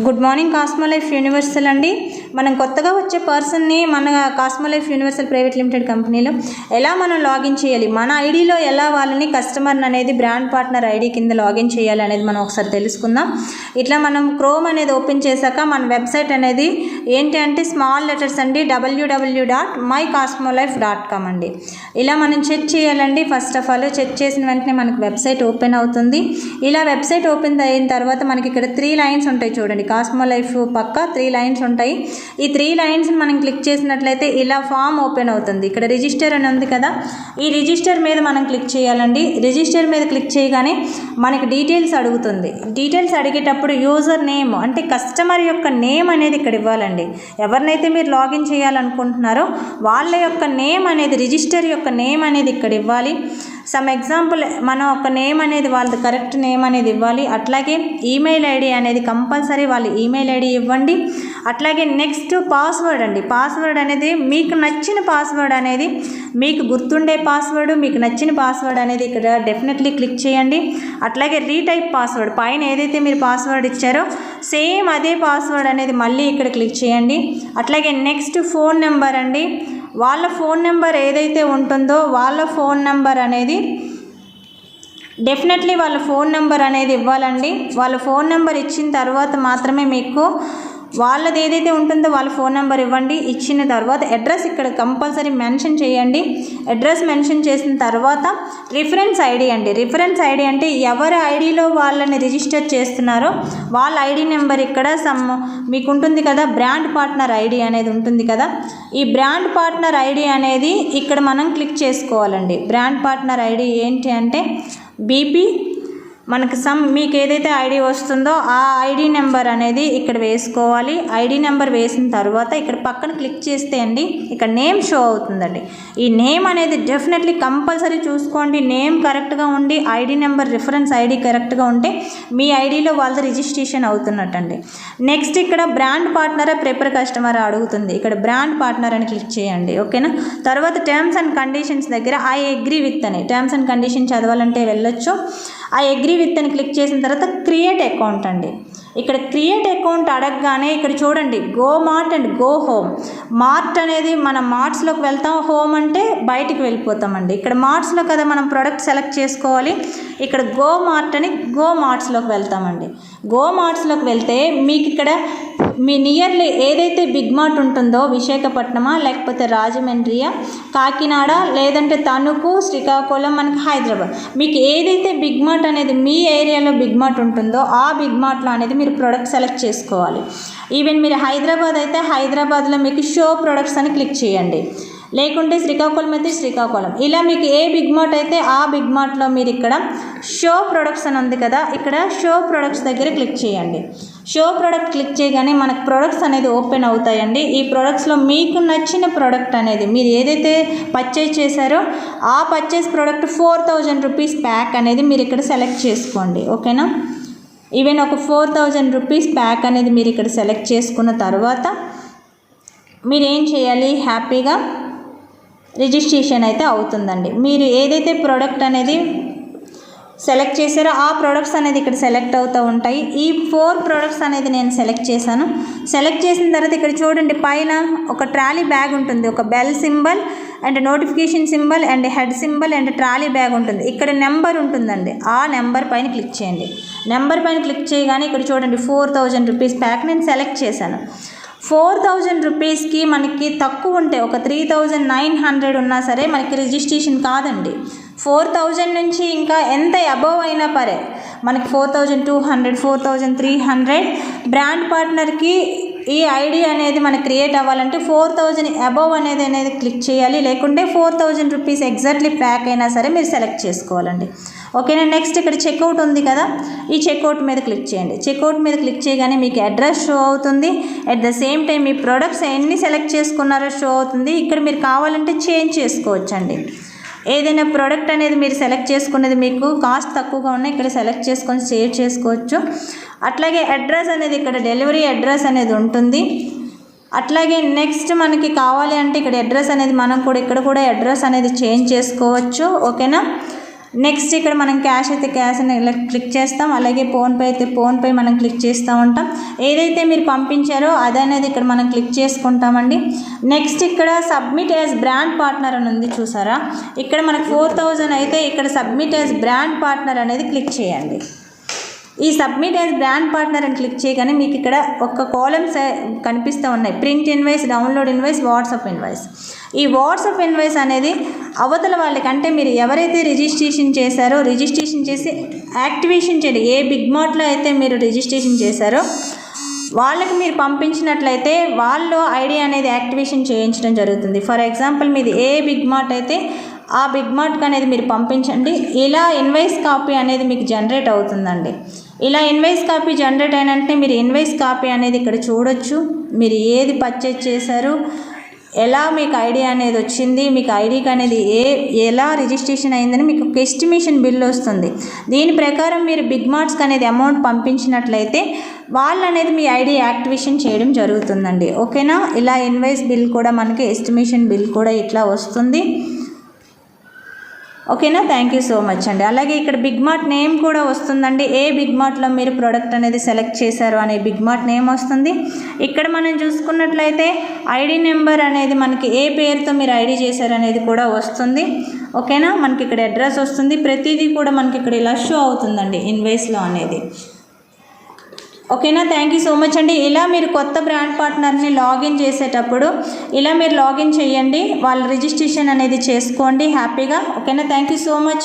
Good morning cosmo life universal అండి. మనం కొత్తగా వచ్చే పర్సన్ని మన cosmo life universal private limited కంపెనీలో ఎలా మనం లాగిన్ చేయాలి, మన ఐడిలో ఎలా వాళ్ళని కస్టమర్ని అనేది బ్రాండ్ పార్ట్నర్ ఐడి కింద లాగిన్ చేయాలి అనేది మనం ఒకసారి తెలుసుకుందాం. ఇట్లా మనం క్రోమ్ అనేది ఓపెన్ చేశాక మన వెబ్సైట్ అనేది ఏంటి అంటే స్మాల్ లెటర్స్ అండి www.mycosmolife.com అండి. ఇలా మనం చెక్ చేయాలండి. ఫస్ట్ ఆఫ్ ఆల్ చెక్ చేసిన వెంటనే మనకు వెబ్సైట్ ఓపెన్ అవుతుంది. ఇలా వెబ్సైట్ ఓపెన్ అయిన తర్వాత మనకి ఇక్కడ 3 లైన్స్ ఉంటాయి చూడండి. కాస్మో లైఫ్ పక్క 3 లైన్స్ ఉంటాయి. ఈ 3 లైన్స్ మనం క్లిక్ చేసినట్లయితే ఇలా ఫామ్ ఓపెన్ అవుతుంది. ఇక్కడ రిజిస్టర్ అని ఉంది కదా, ఈ రిజిస్టర్ మీద మనం క్లిక్ చేయాలండి. రిజిస్టర్ మీద క్లిక్ చేయగానే మనకి డీటెయిల్స్ అడుగుతుంది. డీటెయిల్స్ అడిగేటప్పుడు యూజర్ నేమ్ అంటే కస్టమర్ యొక్క నేమ్ అనేది ఇక్కడ ఇవ్వాలండి. ఎవరినైతే మీరు లాగిన్ చేయాలనుకుంటున్నారో వాళ్ళ యొక్క నేమ్ అనేది, రిజిస్టర్ యొక్క నేమ్ అనేది ఇక్కడ ఇవ్వాలి. సమ్ ఎగ్జాంపుల్ మనం ఒక నేమ్ అనేది వాళ్ళది కరెక్ట్ నేమ్ అనేది ఇవ్వాలి. అట్లాగే ఈమెయిల్ ఐడి అనేది కంపల్సరీ వాళ్ళ ఈమెయిల్ ఐడి ఇవ్వండి. అట్లాగే నెక్స్ట్ పాస్వర్డ్ అండి. పాస్వర్డ్ అనేది మీకు నచ్చిన పాస్వర్డ్ అనేది, మీకు గుర్తుండే పాస్వర్డ్, మీకు నచ్చిన పాస్వర్డ్ అనేది ఇక్కడ డెఫినెట్లీ క్లిక్ చేయండి. అట్లాగే రీటైప్ పాస్వర్డ్, పైన ఏదైతే మీరు పాస్వర్డ్ ఇచ్చారో సేమ్ అదే పాస్వర్డ్ అనేది మళ్ళీ ఇక్కడ క్లిక్ చేయండి. అట్లాగే నెక్స్ట్ ఫోన్ నెంబర్ అండి. వాళ్ళ ఫోన్ నెంబర్ ఏదైతే ఉంటుందో వాళ్ళ ఫోన్ నెంబర్ అనేది డెఫినెట్లీ వాళ్ళ ఫోన్ నెంబర్ అనేది ఇవ్వాలండి. వాళ్ళ ఫోన్ నెంబర్ ఇచ్చిన తర్వాత మాత్రమే మీకు వాళ్ళది ఏదైతే ఉంటుందో వాళ్ళ ఫోన్ నెంబర్ ఇవ్వండి. ఇచ్చిన తర్వాత అడ్రస్ ఇక్కడ కంపల్సరీ మెన్షన్ చేయండి. అడ్రస్ మెన్షన్ చేసిన తర్వాత రిఫరెన్స్ ఐడి అండి. రిఫరెన్స్ ఐడి అంటే ఎవరి ఐడిలో వాళ్ళని రిజిస్టర్ చేస్తున్నారో వాళ్ళ ఐడి నెంబర్ ఇక్కడ మీకు ఉంటుంది కదా, బ్రాండ్ పార్ట్నర్ ఐడి అనేది ఉంటుంది కదా. ఈ బ్రాండ్ పార్ట్నర్ ఐడి అనేది ఇక్కడ మనం క్లిక్ చేసుకోవాలండి. బ్రాండ్ పార్ట్నర్ ఐడి ఏంటి అంటే బీపీ, మనకు మీకు ఏదైతే ఐడి వస్తుందో ఆ ఐడి నెంబర్ అనేది ఇక్కడ వేసుకోవాలి. ఐడి నెంబర్ వేసిన తర్వాత ఇక్కడ పక్కన క్లిక్ చేస్తే అండి ఇక్కడ నేమ్ షో అవుతుందండి. ఈ నేమ్ అనేది డెఫినెట్లీ కంపల్సరీ చూసుకోండి. నేమ్ కరెక్ట్గా ఉండి ఐడి నెంబర్ రిఫరెన్స్ ఐడి కరెక్ట్గా ఉంటే మీ ఐడిలో వాళ్ళది రిజిస్ట్రేషన్ అవుతున్నట్టండి. నెక్స్ట్ ఇక్కడ బ్రాండ్ పార్ట్నర్ ప్రిఫర్ కస్టమర్ అడుగుతుంది. ఇక్కడ బ్రాండ్ పార్ట్నర్ అని క్లిక్ చేయండి. ఓకేనా. తర్వాత టర్మ్స్ అండ్ కండిషన్స్ దగ్గర ఐ అగ్రీ విత్ అని, టర్మ్స్ అండ్ కండిషన్ చదవాలంటే వెళ్ళొచ్చు. ఐ అగ్రీ విత్ అని క్లిక్ చేసిన తర్వాత క్రియేట్ అకౌంట్ అండి. ఇక్కడ క్రియేట్ అకౌంట్ అడగగానే ఇక్కడ చూడండి go mart and go home. Mart అనేది మనం మార్ట్స్లోకి వెళ్తాం, హోమ్ అంటే బయటికి వెళ్ళిపోతామండి. ఇక్కడ మార్ట్స్లో కదా మనం ప్రోడక్ట్ సెలెక్ట్ చేసుకోవాలి. ఇక్కడ గో మార్ట్ అని గో మార్ట్స్లోకి వెళ్తామండి. గో మార్ట్స్లోకి వెళ్తే మీకు ఇక్కడ మీ నియర్లీ ఏదైతే బిగ్ మార్ట్ ఉంటుందో విశాఖపట్నమా లేకపోతే రాజమండ్రియా, కాకినాడ, లేదంటే తణుకు, శ్రీకాకుళం, మనకి హైదరాబాద్, మీకు ఏదైతే బిగ్ మార్ట్ అనేది మీ ఏరియాలో బిగ్ మార్ట్ ఉంటుందో ఆ బిగ్ మార్ట్లో అనేది మీరు ప్రోడక్ట్ సెలెక్ట్ చేసుకోవాలి. ఈవెన్ మీరు హైదరాబాద్ అయితే హైదరాబాద్లో మీకు షో ప్రొడక్ట్స్ అని క్లిక్ చేయండి. లేకుంటే శ్రీకాకుళం అయితే శ్రీకాకుళం, ఇలా మీకు ఏ బిగ్ మార్ట్ అయితే ఆ బిగ్ మార్ట్లో మీరు ఇక్కడ షో ప్రొడక్ట్స్ అని ఉంది కదా, ఇక్కడ షో ప్రొడక్ట్స్ దగ్గర క్లిక్ చేయండి. షో ప్రోడక్ట్ క్లిక్ చేయగానే మనకు ప్రొడక్ట్స్ అనేది ఓపెన్ అవుతాయండి. ఈ ప్రొడక్ట్స్లో మీకు నచ్చిన ప్రోడక్ట్ అనేది మీరు ఏదైతే పర్చేజ్ చేశారో ఆ పర్చేజ్ ప్రోడక్ట్ 4000 రూపీస్ ప్యాక్ అనేది మీరు ఇక్కడ సెలెక్ట్ చేసుకోండి. ఓకేనా. ఈవెన్ ఒక 4000 రూపీస్ ప్యాక్ అనేది మీరు ఇక్కడ సెలెక్ట్ చేసుకున్న తర్వాత మీరు ఏం చేయాలి, హ్యాపీగా రిజిస్ట్రేషన్ అయితే అవుతుందండి. మీరు ఏదైతే ప్రోడక్ట్ అనేది సెలెక్ట్ చేశారో ఆ ప్రోడక్ట్స్ అనేది ఇక్కడ సెలెక్ట్ అవుతూ ఉంటాయి. ఈ 4 ప్రోడక్ట్స్ అనేది నేను సెలెక్ట్ చేశాను. సెలెక్ట్ చేసిన తర్వాత ఇక్కడ చూడండి పైన ఒక ట్రాలీ బ్యాగ్ ఉంటుంది, ఒక bell symbol and notification symbol and head symbol and trolley bag ఉంటుంది. ఇక్కడ నెంబర్ ఉంటుందండి, ఆ నెంబర్ పైన క్లిక్ చేయండి. నెంబర్ పైన క్లిక్ చేయగానే ఇక్కడ చూడండి 4000 రూపీస్ ప్యాక్ నేను సెలెక్ట్ చేశాను. 4000 రూపీస్కి మనకి తక్కువ ఉంటే ఒక 3900 ఉన్నా సరే మనకి రిజిస్ట్రేషన్ కాదండి. 4000 నుంచి ఇంకా ఎంత అబవ్ అయినా పరే మనకి 4200, 4300 బ్రాండ్ పార్ట్నర్కి ఈ ఐడి అనేది మనకు క్రియేట్ అవ్వాలంటే 4000 అబవ్ అనేది క్లిక్ చేయాలి. లేకుంటే 4000 రూపీస్ ఎగ్జాక్ట్లీ ప్యాక్ అయినా సరే మీరు సెలెక్ట్ చేసుకోవాలండి. ఓకేనా. నెక్స్ట్ ఇక్కడ చెక్అవుట్ ఉంది కదా, ఈ చెక్అవుట్ మీద క్లిక్ చేయండి. చెక్అవుట్ మీద క్లిక్ చేయగానే మీకు అడ్రస్ షో అవుతుంది. At the same time me products ఎన్ని సెలెక్ట్ చేసుకున్నారో షో అవుతుంది. ఇక్కడ మీరు కావాలంటే చేంజ్ చేసుకోవచ్చండి. ఏదైనా ప్రోడక్ట్ అనేది మీరు సెలెక్ట్ చేసుకునేది మీకు కాస్ట్ తక్కువగా ఉన్నాయి ఇక్కడ సెలెక్ట్ చేసుకొని సేవ్ చేసుకోవచ్చు. అట్లాగే అడ్రస్ అనేది ఇక్కడ డెలివరీ అడ్రస్ అనేది ఉంటుంది. అట్లాగే నెక్స్ట్ మనకి కావాలి అంటే ఇక్కడ అడ్రస్ అనేది మనం కూడా ఇక్కడ కూడా అడ్రస్ అనేది చేంజ్ చేసుకోవచ్చు. ఓకేనా. నెక్స్ట్ ఇక్కడ మనం క్యాష్ అయితే క్యాష్ అని ఇలా క్లిక్ చేస్తాం. అలాగే ఫోన్పే అయితే ఫోన్పే మనం క్లిక్ చేస్తూ ఉంటాం. ఏదైతే మీరు పంపించారో అదనేది ఇక్కడ మనం క్లిక్ చేసుకుంటామండి. నెక్స్ట్ ఇక్కడ సబ్మిట్ యాజ్ బ్రాండ్ పార్ట్నర్ అని ఉంది చూసారా, ఇక్కడ మనకు 4000 అయితే ఇక్కడ సబ్మిట్ యాజ్ బ్రాండ్ పార్ట్నర్ అనేది క్లిక్ చేయండి. ఈ సబ్మిట్ యాజ్ బ్రాండ్ పార్ట్నర్ అని క్లిక్ చేయగానే మీకు ఇక్కడ ఒక కాలమ్స్ కనిపిస్తూ ఉన్నాయి. Print invoice, download invoice, WhatsApp invoice. ఈ వాట్సాప్ ఇన్వాయిస్ అనేది అవతల వాళ్ళకి, అంటే మీరు ఎవరైతే రిజిస్ట్రేషన్ చేశారో రిజిస్ట్రేషన్ చేసి యాక్టివేషన్ చేయండి. ఏ బిగ్ మార్ట్లో అయితే మీరు రిజిస్ట్రేషన్ చేశారో వాళ్ళకి మీరు పంపించినట్లయితే వాళ్ళు ఐడి అనేది యాక్టివేషన్ చేయించడం జరుగుతుంది. ఫర్ ఎగ్జాంపుల్ మీది ఏ బిగ్ మార్ట్ అయితే ఆ బిగ్ మార్ట్కి అనేది మీరు పంపించండి. ఇలా ఇన్వాయిస్ కాపీ అనేది మీకు జనరేట్ అవుతుందండి. ఇలా ఇన్వాయిస్ కాపీ జనరేట్ అయినంటే మీరు ఇన్వాయిస్ కాపీ అనేది ఇక్కడ చూడొచ్చు. మీరు ఏది పర్చేజ్ చేశారు, ఎలా మీకు ఐడి అనేది వచ్చింది, మీకు ఐడికి అనేది ఎలా రిజిస్ట్రేషన్ అయిందని మీకు ఒక ఎస్టిమేషన్ బిల్ వస్తుంది. దీని ప్రకారం మీరు బిగ్ మార్ట్స్కి అనేది అమౌంట్ పంపించినట్లయితే వాళ్ళు అనేది మీ ఐడి యాక్టివేషన్ చేయడం జరుగుతుందండి. ఓకేనా, ఇలా ఇన్వాయిస్ బిల్ కూడా మనకి ఎస్టిమేషన్ బిల్ కూడా ఇట్లా వస్తుంది. ఓకేనా, థ్యాంక్ యూ సో మచ్ అండి. అలాగే ఇక్కడ బిగ్ మార్ట్ నేమ్ కూడా వస్తుందండి. ఏ బిగ్ మార్ట్లో మీరు ప్రోడక్ట్ అనేది సెలెక్ట్ చేశారు అనే బిగ్ మార్ట్ నేమ్ వస్తుంది. ఇక్కడ మనం చూసుకున్నట్లయితే ఐడి నెంబర్ అనేది మనకి ఏ పేరుతో మీరు ఐడి చేశారు అనేది కూడా వస్తుంది. ఓకేనా, మనకి ఇక్కడ అడ్రస్ వస్తుంది. ప్రతిదీ కూడా మనకి ఇక్కడ ఇలా షో అవుతుందండి ఇన్వాయిస్లో అనేది. ఓకేనా, థ్యాంక్ యూ సో మచ్ అండి. ఇలా మీరు కొత్త బ్రాండ్ పార్ట్నర్ని లాగిన్ చేసేటప్పుడు ఇలా మీరు లాగిన్ చేయండి, వాళ్ళ రిజిస్ట్రేషన్ అనేది చేసుకోండి హ్యాపీగా. ఓకేనా, థ్యాంక్ యూ సో మచ్.